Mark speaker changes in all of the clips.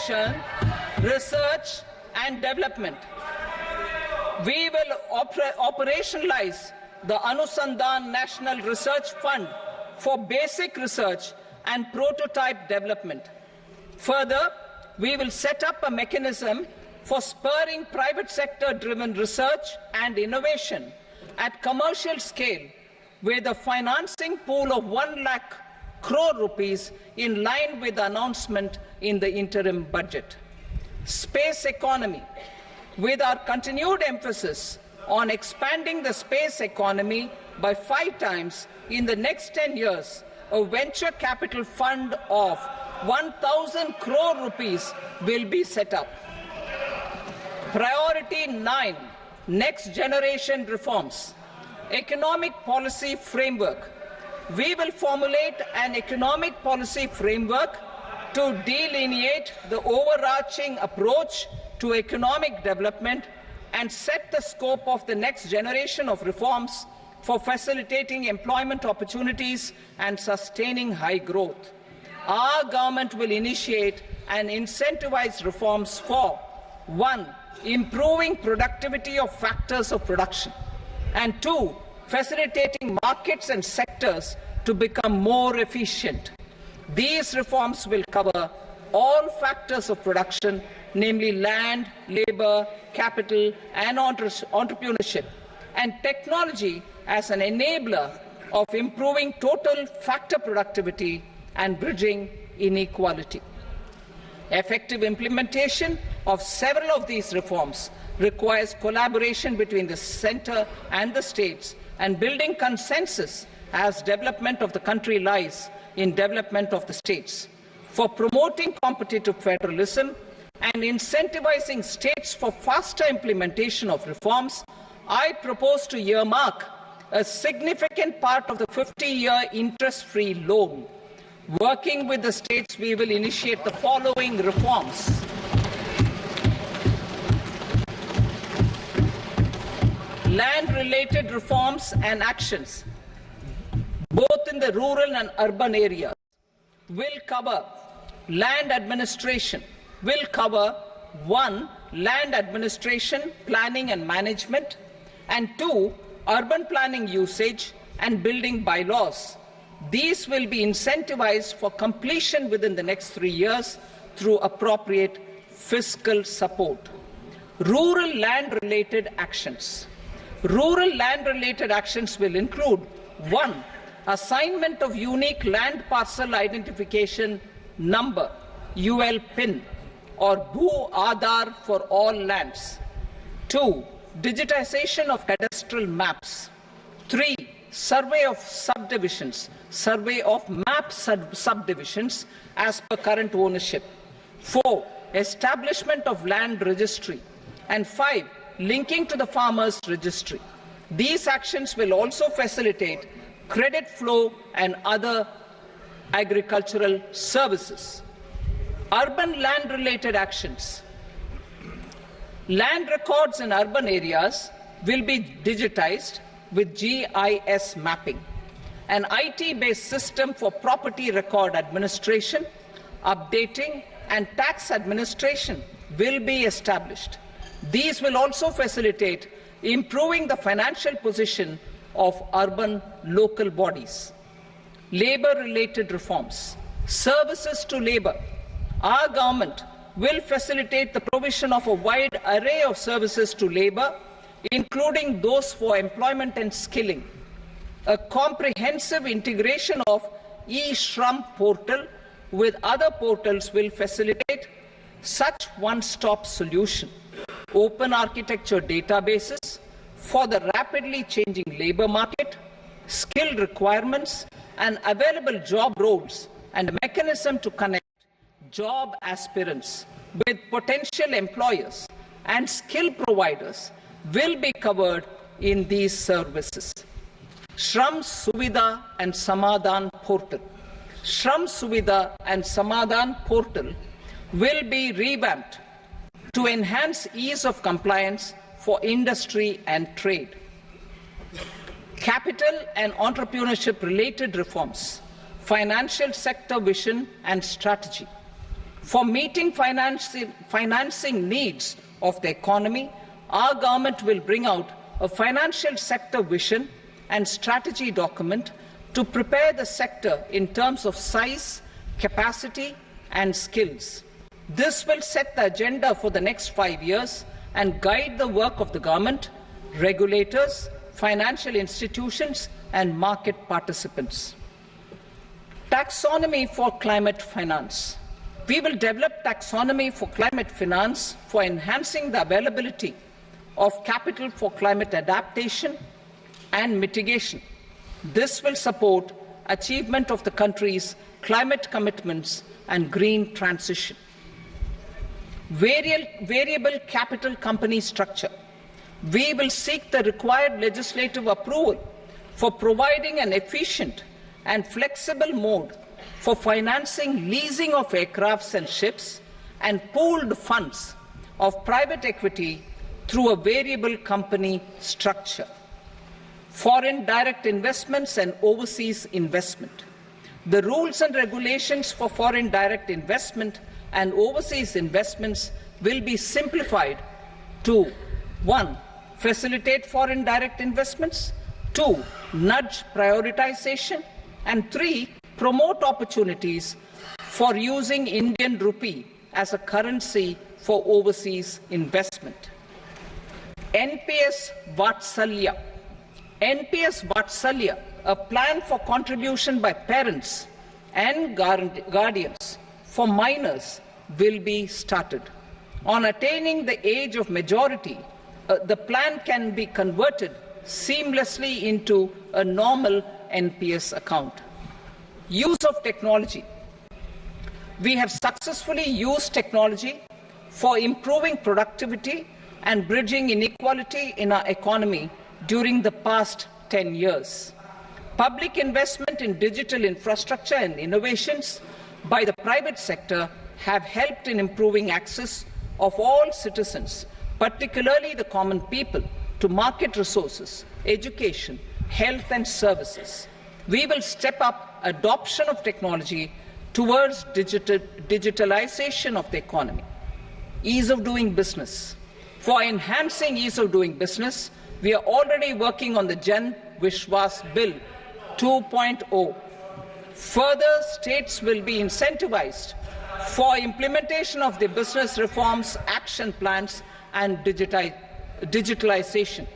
Speaker 1: innovation, research and development. We will operationalize the Anusandhan National Research Fund for basic research and prototype development. Further, we will set up a mechanism for spurring private sector-driven research and innovation at commercial scale with a financing pool of 1 lakh crore rupees in line with the announcement in the interim budget. Space economy. With our continued emphasis on expanding the space economy by 5 times in the next 10 years, a venture capital fund of 1,000 crore rupees will be set up. Priority 9, next generation reforms. Economic policy framework. We will formulate an economic policy framework to delineate the overarching approach to economic development and set the scope of the next generation of reforms for facilitating employment opportunities and sustaining high growth. Our government will initiate and incentivize reforms for 1. Improving productivity of factors of production, and 2. Facilitating markets and sectors to become more efficient. These reforms will cover all factors of production, namely land, labor, capital, and entrepreneurship, and technology as an enabler of improving total factor productivity and bridging inequality. Effective implementation of several of these reforms requires collaboration between the centre and the states, and building consensus as development of the country lies in development of the states. For promoting competitive federalism and incentivizing states for faster implementation of reforms, I propose to earmark a significant part of the 50-year interest-free loan. Working with the states, we will initiate the following reforms. Land-related reforms and actions, both in the rural and urban areas, will cover land administration, will cover 1. Land administration, planning and management, and 2. Urban planning usage and building bylaws. These will be incentivized for completion within the next 3 years through appropriate fiscal support. Rural land-related actions. Rural land-related actions will include 1. Assignment of unique land parcel identification number, UL PIN, or Bhu Aadhaar for all lands. 2. Digitization of cadastral maps. 3. Survey of subdivisions, survey of map subdivisions as per current ownership. 4. Establishment of land registry. And 5. Linking to the farmers registry. These actions will also facilitate credit flow and other agricultural services. Urban land-related actions. Land records in urban areas will be digitized with GIS mapping. An IT-based system for property record administration, updating, and tax administration will be established. These will also facilitate improving the financial position of urban local bodies. Labor-related reforms. Services to labor. Our government will facilitate the provision of a wide array of services to labor, including those for employment and skilling. A comprehensive integration of e-Shram portal with other portals will facilitate such one-stop solution. Open architecture databases for the rapidly changing labor market, skill requirements, and available job roles, and a mechanism to connect job aspirants with potential employers and skill providers will be covered in these services. Shram Suvidha and Samadhan portal. Shram Suvidha and Samadhan portal will be revamped to enhance ease of compliance for industry and trade. Capital and entrepreneurship related reforms, financial sector vision and strategy. For meeting financing needs of the economy, our government will bring out a financial sector vision and strategy document to prepare the sector in terms of size, capacity, and skills. This will set the agenda for the next 5 years and guide the work of the government, regulators, financial institutions, and market participants. Taxonomy for climate finance. We will develop taxonomy for climate finance for enhancing the availability of capital for climate adaptation and mitigation. This will support achievement of the country's climate commitments and green transition. Variable capital company structure. We will seek the required legislative approval for providing an efficient and flexible mode for financing leasing of aircrafts and ships and pooled funds of private equity through a variable company structure. Foreign direct investments and overseas investment. The rules and regulations for foreign direct investment and overseas investments will be simplified to 1. Facilitate foreign direct investments, 2. Nudge prioritization, and 3. Promote opportunities for using Indian rupee as a currency for overseas investment. NPS Vatsalya. NPS Vatsalya, a plan for contribution by parents and guardians for minors, will be started. On attaining the age of majority, the plan can be converted seamlessly into a normal NPS account. Use of technology. We have successfully used technology for improving productivity and bridging inequality in our economy during the past 10 years. Public investment in digital infrastructure and innovations by the private sector have helped in improving access of all citizens, particularly the common people, to market resources, education, health and services. We will step up adoption of technology towards digitalization of the economy. Ease of doing business. For enhancing ease of doing business, we are already working on the Jan Vishwas Bill 2.0. Further, states will be incentivized for implementation of the business reforms, action plans, and digitalization.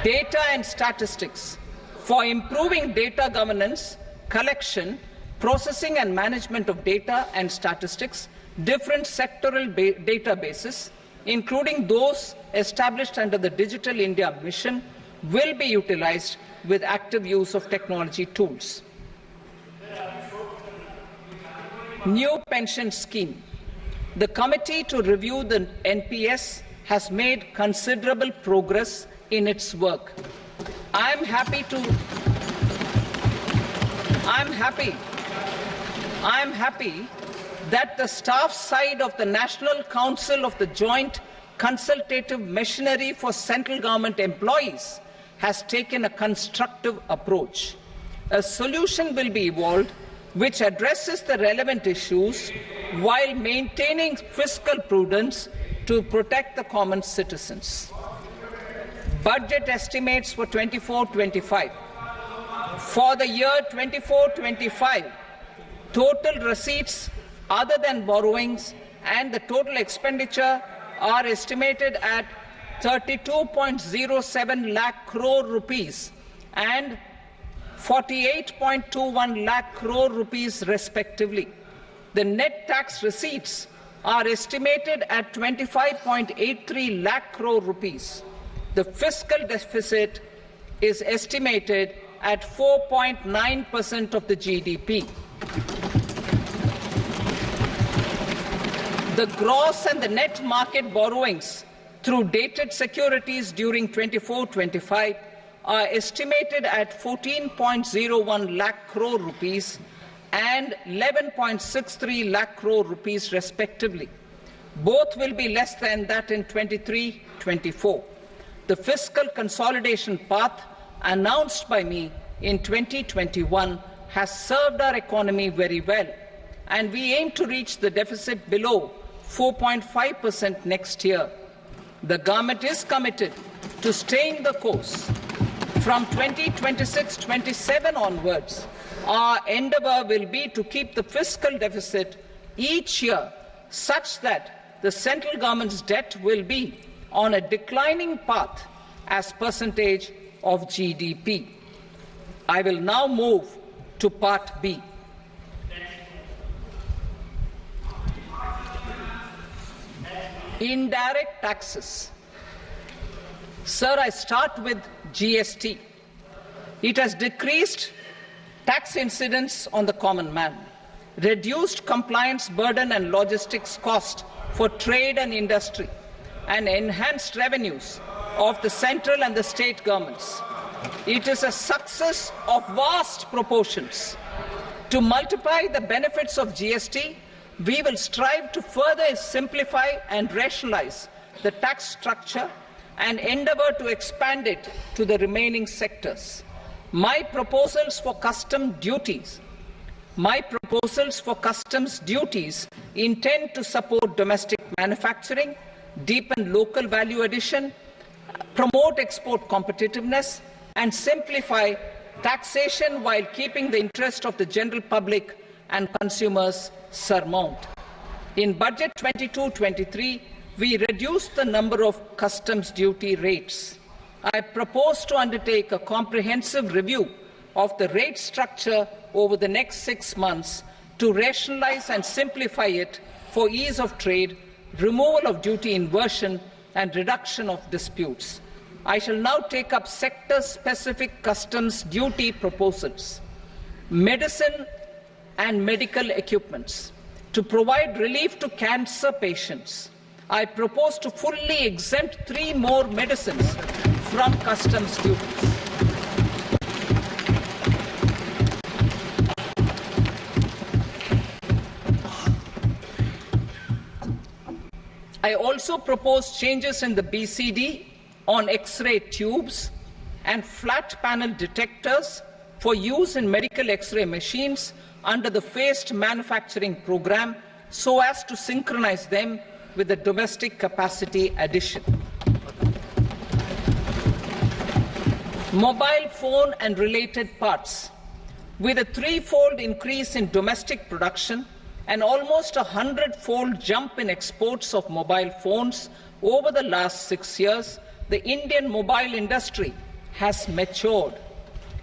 Speaker 1: Data and statistics. For improving data governance, collection, processing and management of data and statistics, different sectoral databases, including those established under the Digital India Mission, will be utilized with active use of technology tools. New pension scheme. The committee to review the NPS has made considerable progress in its work. I am happy that the staff side of the National Council of the Joint Consultative Machinery for Central Government Employees has taken a constructive approach. A solution will be evolved which addresses the relevant issues while maintaining fiscal prudence to protect the common citizens. Budget estimates for 24-25. For the year 24-25, total receipts other than borrowings and the total expenditure are estimated at 32.07 lakh crore rupees and 48.21 lakh crore rupees respectively. The net tax receipts are estimated at 25.83 lakh crore rupees. The fiscal deficit is estimated at 4.9% of the GDP. The gross and the net market borrowings through dated securities during 24-25 are estimated at 14.01 lakh crore rupees and 11.63 lakh crore rupees respectively. Both will be less than that in 23-24. The fiscal consolidation path announced by me in 2021 has served our economy very well and we aim to reach the deficit below 4.5% next year. The government is committed to staying the course. From 2026-27 onwards, our endeavour will be to keep the fiscal deficit each year such that the central government's debt will be on a declining path as percentage of GDP. I will now move to Part B. Indirect taxes. Sir, I start with GST. It has decreased tax incidence on the common man, reduced compliance burden and logistics cost for trade and industry, and enhanced revenues of the central and the state governments. It is a success of vast proportions. To multiply the benefits of GST, we will strive to further simplify and rationalize the tax structure and endeavour to expand it to the remaining sectors. My proposals for customs duties intend to support domestic manufacturing, deepen local value addition, promote export competitiveness, and simplify taxation while keeping the interest of the general public and consumers surmount. In Budget 22-23, we reduced the number of customs duty rates. I propose to undertake a comprehensive review of the rate structure over the next 6 months to rationalize and simplify it for ease of trade, removal of duty inversion, and reduction of disputes. I shall now take up sector-specific customs duty proposals. Medicine and medical equipments. To provide relief to cancer patients, I propose to fully exempt 3 more medicines from customs duties. I also propose changes in the BCD on X-ray tubes and flat panel detectors for use in medical X-ray machines under the phased manufacturing program so as to synchronize them with the domestic capacity addition. Mobile phone and related parts. With a 3-fold increase in domestic production and almost a 100-fold jump in exports of mobile phones over the last 6 years, the Indian mobile industry has matured.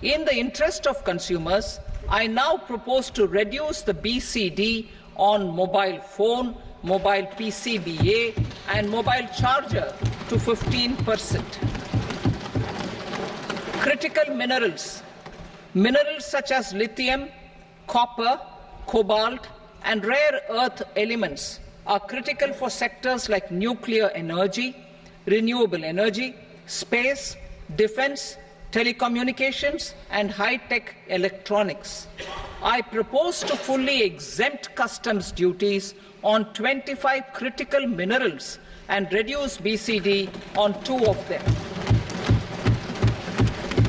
Speaker 1: In the interest of consumers, I now propose to reduce the BCD on mobile phone, mobile PCBA, and mobile charger to 15%. Critical minerals. Minerals such as lithium, copper, cobalt, and rare earth elements are critical for sectors like nuclear energy, renewable energy, space, defense, telecommunications, and high-tech electronics. I propose to fully exempt customs duties on 25 critical minerals and reduce BCD on 2 of them.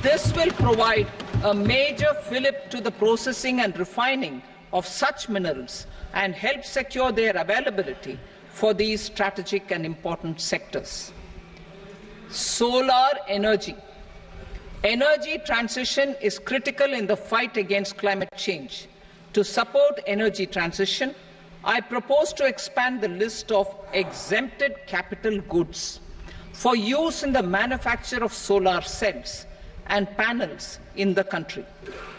Speaker 1: This will provide a major fillip to the processing and refining of such minerals and help secure their availability for these strategic and important sectors. Solar energy. Energy transition is critical in the fight against climate change. To support energy transition, I propose to expand the list of exempted capital goods for use in the manufacture of solar cells and panels in the country.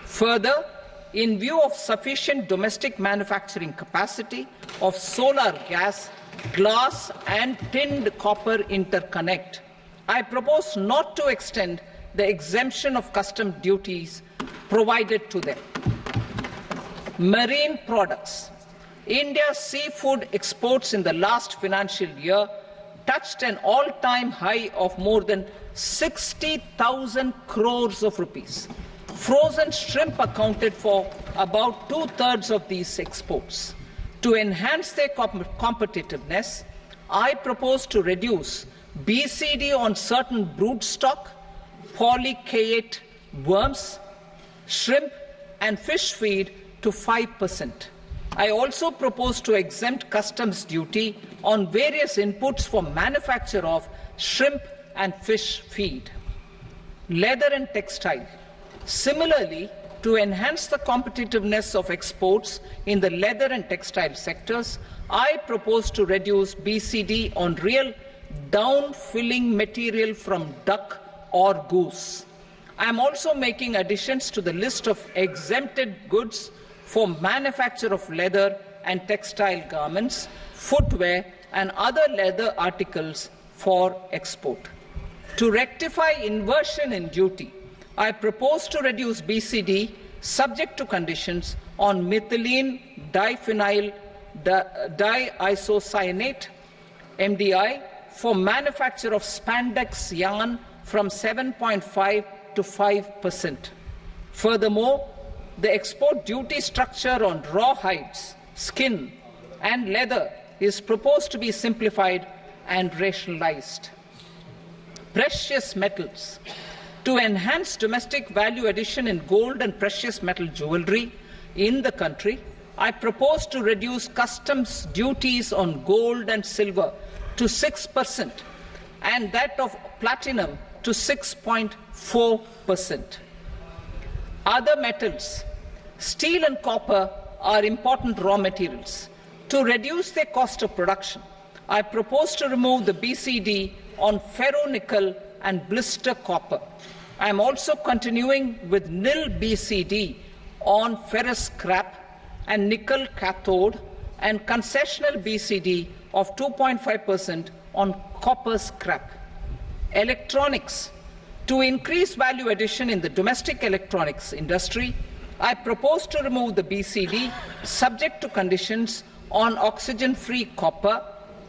Speaker 1: Further, in view of sufficient domestic manufacturing capacity of solar gas, glass, and tinned copper interconnect, I propose not to extend the exemption of customs duties provided to them. Marine products. India's seafood exports in the last financial year touched an all-time high of more than 60,000 crores of rupees. Frozen shrimp accounted for about 2/3 of these exports. To enhance their competitiveness, I propose to reduce BCD on certain broodstock, polychaete worms, shrimp, and fish feed to 5%. I also propose to exempt customs duty on various inputs for manufacture of shrimp and fish feed. Leather and textile. Similarly, to enhance the competitiveness of exports in the leather and textile sectors, I propose to reduce BCD on real down-filling material from duck or goose. I am also making additions to the list of exempted goods for manufacture of leather and textile garments, footwear, and other leather articles for export. To rectify inversion in duty, I propose to reduce BCD subject to conditions on methylene diphenyl diisocyanate (MDI) for manufacture of spandex yarn from 7.5 to 5%. Furthermore, the export duty structure on raw hides, skin, and leather is proposed to be simplified and rationalized. Precious metals. To enhance domestic value addition in gold and precious metal jewelry in the country, I propose to reduce customs duties on gold and silver to 6% and that of platinum to 6.4%. Other metals. Steel and copper are important raw materials. To reduce their cost of production, I propose to remove the BCD on ferronickel and blister copper. I am also continuing with nil BCD on ferrous scrap and nickel cathode and concessional BCD of 2.5% on copper scrap. Electronics. To increase value addition in the domestic electronics industry, I propose to remove the BCD subject to conditions on oxygen-free copper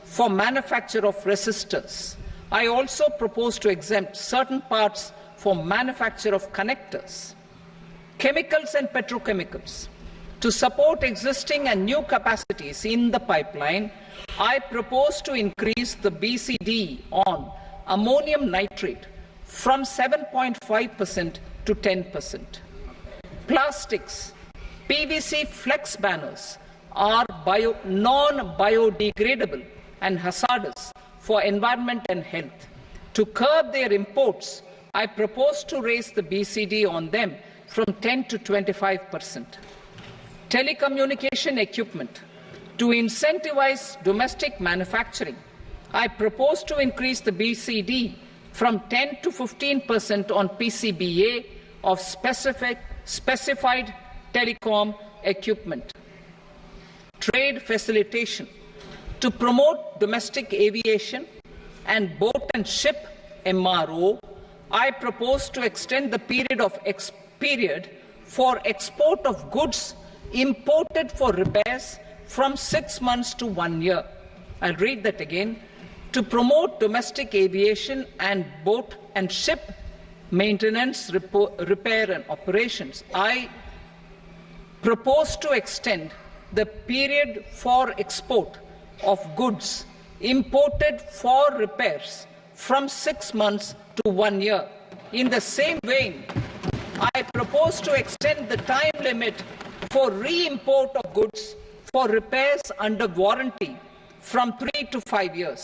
Speaker 1: for manufacture of resistors. I also propose to exempt certain parts for manufacture of connectors. Chemicals and petrochemicals. To support existing and new capacities in the pipeline, I propose to increase the BCD on ammonium nitrate from 7.5% to 10%. Plastics. PVC flex banners are non-biodegradable and hazardous for environment and health. To curb their imports, I propose to raise the BCD on them from 10 to 25%. Telecommunication equipment. To incentivize domestic manufacturing, I propose to increase the BCD from 10 to 15% on PCBA of specified telecom equipment. Trade facilitation. To promote domestic aviation and boat and ship MRO, I propose to extend the period for export of goods imported for repairs from 6 months to 1 year. I'll read that again. To promote domestic aviation and boat and ship maintenance, repair and operations, I propose to extend the period for export of goods imported for repairs from 6 months to 1 year. In the same vein, I propose to extend the time limit for re-import of goods for repairs under warranty from 3 to 5 years.